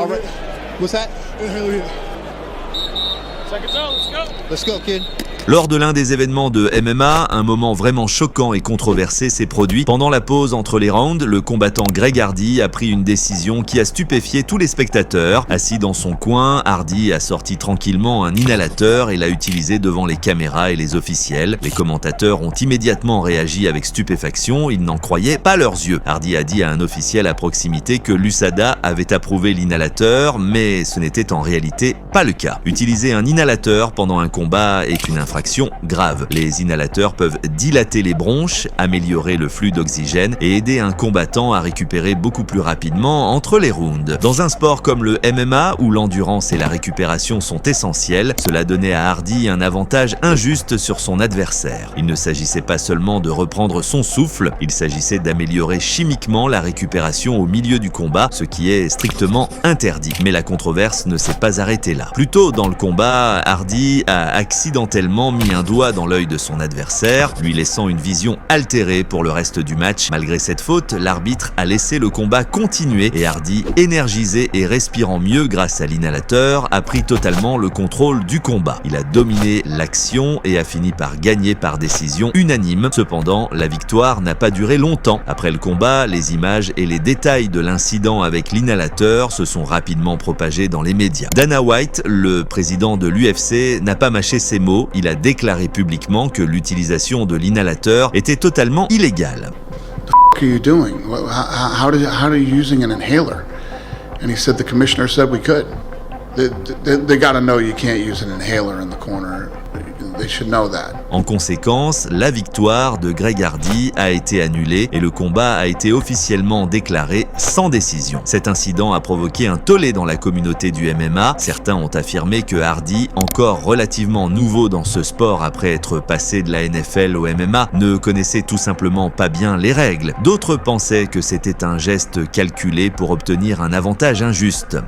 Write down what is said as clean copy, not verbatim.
all right. What's that? Hell yeah. Seconds out, let's go. Let's go, kid. Lors de l'un des événements de MMA, un moment vraiment choquant et controversé s'est produit. Pendant la pause entre les rounds, le combattant Greg Hardy a pris une décision qui a stupéfié tous les spectateurs. Assis dans son coin, Hardy a sorti tranquillement un inhalateur et l'a utilisé devant les caméras et les officiels. Les commentateurs ont immédiatement réagi avec stupéfaction, ils n'en croyaient pas leurs yeux. Hardy a dit à un officiel à proximité que l'USADA avait approuvé l'inhalateur, mais ce n'était en réalité pas le cas. Utiliser un inhalateur pendant un combat est une infraction grave. Les inhalateurs peuvent dilater les bronches, améliorer le flux d'oxygène et aider un combattant à récupérer beaucoup plus rapidement entre les rounds. Dans un sport comme le MMA où l'endurance et la récupération sont essentielles, cela donnait à Hardy un avantage injuste sur son adversaire. Il ne s'agissait pas seulement de reprendre son souffle, il s'agissait d'améliorer chimiquement la récupération au milieu du combat, ce qui est strictement interdit. Mais la controverse ne s'est pas arrêtée là. Plus tôt dans le combat, Hardy a accidentellement mis un doigt dans l'œil de son adversaire, lui laissant une vision altérée pour le reste du match. Malgré cette faute, l'arbitre a laissé le combat continuer et Hardy, énergisé et respirant mieux grâce à l'inhalateur, a pris totalement le contrôle du combat. Il a dominé l'action et a fini par gagner par décision unanime. Cependant, la victoire n'a pas duré longtemps. Après le combat, les images et les détails de l'incident avec l'inhalateur se sont rapidement propagés dans les médias. Dana White, le président de l'UFC, n'a pas mâché ses mots. Il a déclaré publiquement que l'utilisation de l'inhalateur était totalement illégale. What are you doing? How are you using an inhaler? And he said the commissioner said we could. They got to know you can't use an inhaler in the corner. They should know that. En conséquence, la victoire de Greg Hardy a été annulée et le combat a été officiellement déclaré sans décision. Cet incident a provoqué un tollé dans la communauté du MMA. Certains ont affirmé que Hardy, encore relativement nouveau dans ce sport après être passé de la NFL au MMA, ne connaissait tout simplement pas bien les règles. D'autres pensaient que c'était un geste calculé pour obtenir un avantage injuste.